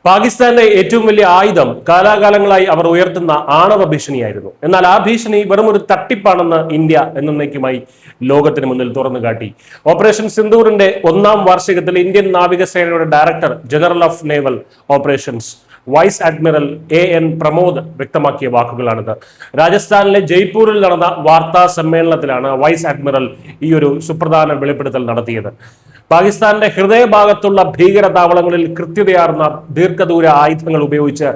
പാകിസ്ഥാന്റെ ഏറ്റവും വലിയ ആയുധം കാലാകാലങ്ങളായി അവർ ഉയർത്തുന്ന ആണവ ഭീഷണിയായിരുന്നു. എന്നാൽ ആ ഭീഷണി വെറും ഒരു തട്ടിപ്പാണെന്ന് ഇന്ത്യ എന്നേക്കുമായി ലോകത്തിന് മുന്നിൽ തുറന്നു കാട്ടി. ഓപ്പറേഷൻ സിന്ദൂറിന്റെ 1ാം വാർഷികത്തിൽ ഇന്ത്യൻ നാവികസേനയുടെ director general of naval operations vice admiral AN Pramod വ്യക്തമാക്കിയ വാക്കുകളാണിത്. രാജസ്ഥാനിലെ ജയ്പൂരിൽ നടന്ന വാർത്താ സമ്മേളനത്തിലാണ് വൈസ് അഡ്മിറൽ ഈ ഒരു സുപ്രധാന വെളിപ്പെടുത്തൽ നടത്തിയത്. പാകിസ്ഥാന്റെ ഹൃദയഭാഗത്തുള്ള ഭീകര താവളങ്ങളിൽ കൃത്യതയാർന്ന ദീർഘദൂര ആയുധങ്ങൾ ഉപയോഗിച്ച്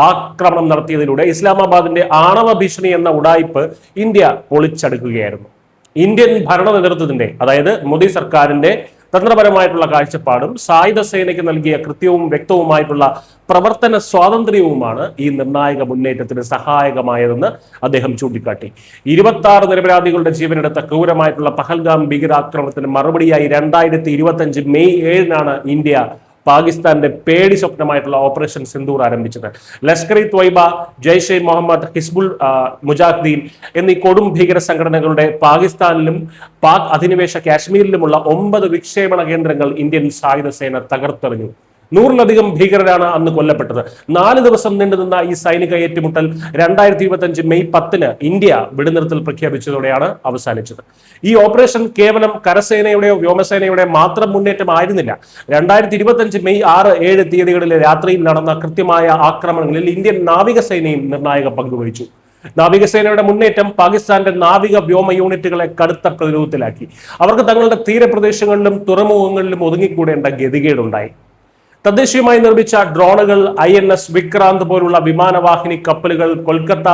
ആക്രമണം നടത്തിയതിലൂടെ ഇസ്ലാമാബാദിന്റെ ആണവ ഭീഷണി എന്ന ഉഡായിപ്പ് ഇന്ത്യ പൊളിച്ചടുക്കുകയായിരുന്നു. ഇന്ത്യൻ ഭരണ നേതൃത്വത്തിന്റെ, അതായത് മോദി സർക്കാരിന്റെ തന്ത്രപരമായിട്ടുള്ള കാഴ്ചപ്പാടും സായുധ സേനയ്ക്ക് നൽകിയ കൃത്യവും വ്യക്തവുമായിട്ടുള്ള പ്രവർത്തന സ്വാതന്ത്ര്യവുമാണ് ഈ നിർണായക മുന്നേറ്റത്തിന് സഹായകമായതെന്ന് അദ്ദേഹം ചൂണ്ടിക്കാട്ടി. 26 നിരപരാധികളുടെ ജീവനെടുത്ത ക്രൂരമായിട്ടുള്ള പഹൽഗാം ഭീകരാക്രമണത്തിന് മറുപടിയായി 2025 മെയ് 7-നാണ് ഇന്ത്യ പാകിസ്ഥാന്റെ പേടി സ്വപ്നമായിട്ടുള്ള ഓപ്പറേഷൻ സിന്ദൂർ ആരംഭിച്ചത്. ലഷ്കർ-ഇ-ത്വയ്ബ, ജയ്ഷെ മുഹമ്മദ്, ഹിസ്ബുൾ മുജാഹിദ്ദീൻ എന്നീ കൊടും ഭീകര സംഘടനകളുടെ പാകിസ്ഥാനിലും പാക് അധിനിവേശ കാശ്മീരിലുമുള്ള 9 വിക്ഷേപണ കേന്ദ്രങ്ങൾ ഇന്ത്യൻ സായുധ സേന തകർത്തെറിഞ്ഞു. 100-ലധികം ഭീകരരാണ് അന്ന് കൊല്ലപ്പെട്ടത്. 4 ദിവസം നീണ്ടുനിന്ന ഈ സൈനിക ഏറ്റുമുട്ടൽ 2025 മെയ് 10-ന് ഇന്ത്യ വെടിനിർത്തൽ പ്രഖ്യാപിച്ചതോടെയാണ് അവസാനിച്ചത്. ഈ ഓപ്പറേഷൻ കേവലം കരസേനയുടെയോ വ്യോമസേനയുടെയോ മാത്രം മുന്നേറ്റമായിരുന്നില്ല. 2025 മെയ് 6, 7 തീയതികളിലെ രാത്രിയിൽ നടന്ന കൃത്യമായ ആക്രമണങ്ങളിൽ ഇന്ത്യൻ നാവികസേനയും നിർണായക പങ്കുവഹിച്ചു. നാവികസേനയുടെ മുന്നേറ്റം പാകിസ്ഥാന്റെ നാവിക വ്യോമ യൂണിറ്റുകളെ കടുത്ത പ്രതിരോധത്തിലാക്കി. അവർക്ക് തങ്ങളുടെ തീരപ്രദേശങ്ങളിലും തുറമുഖങ്ങളിലും ഒതുങ്ങിക്കൂടേണ്ട ഗതികേടുണ്ടായി. തദ്ദേശീയമായി നിർമ്മിച്ച ഡ്രോണുകൾ, INS വിക്രാന്ത് പോലുള്ള വിമാനവാഹിനി കപ്പലുകൾ, കൊൽക്കത്ത,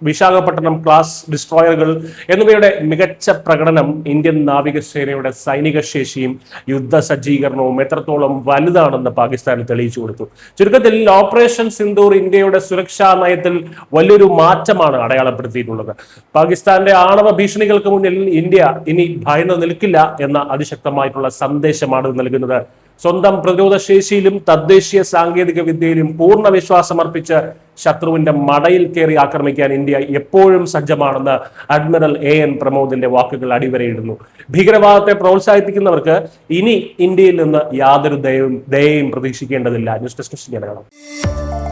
വിശാഖപട്ടണം ക്ലാസ് ഡിസ്ട്രോയറുകൾ എന്നിവയുടെ മികച്ച പ്രകടനം ഇന്ത്യൻ നാവികസേനയുടെ സൈനിക ശേഷിയും യുദ്ധ സജ്ജീകരണവും എത്രത്തോളം വലുതാണെന്ന് പാകിസ്ഥാന് തെളിയിച്ചു കൊടുത്തു. ചുരുക്കത്തിൽ ഓപ്പറേഷൻ സിന്ദൂർ ഇന്ത്യയുടെ സുരക്ഷാ നയത്തിൽ വലിയൊരു മാറ്റമാണ് അടയാളപ്പെടുത്തിയിട്ടുള്ളത്. പാകിസ്ഥാന്റെ ആണവ ഭീഷണികൾക്ക് മുന്നിൽ ഇന്ത്യ ഇനി ഭയന്ന് നിൽക്കില്ല എന്ന അതിശക്തമായിട്ടുള്ള സന്ദേശമാണ് നൽകുന്നത്. സ്വന്തം പ്രതിരോധ ശേഷിയിലും തദ്ദേശീയ സാങ്കേതിക വിദ്യയിലും പൂർണ്ണ വിശ്വാസമർപ്പിച്ച് ശത്രുവിന്റെ മടയിൽ കയറി ആക്രമിക്കാൻ ഇന്ത്യ എപ്പോഴും സജ്ജമാണെന്ന് അഡ്മിറൽ AN പ്രമോദിന്റെ വാക്കുകൾ അടിവരയിടുന്നു. ഭീകരവാദത്തെ പ്രോത്സാഹിപ്പിക്കുന്നവർക്ക് ഇനി ഇന്ത്യയിൽ നിന്ന് യാതൊരു ദയയും പ്രതീക്ഷിക്കേണ്ടതില്ല. News desk.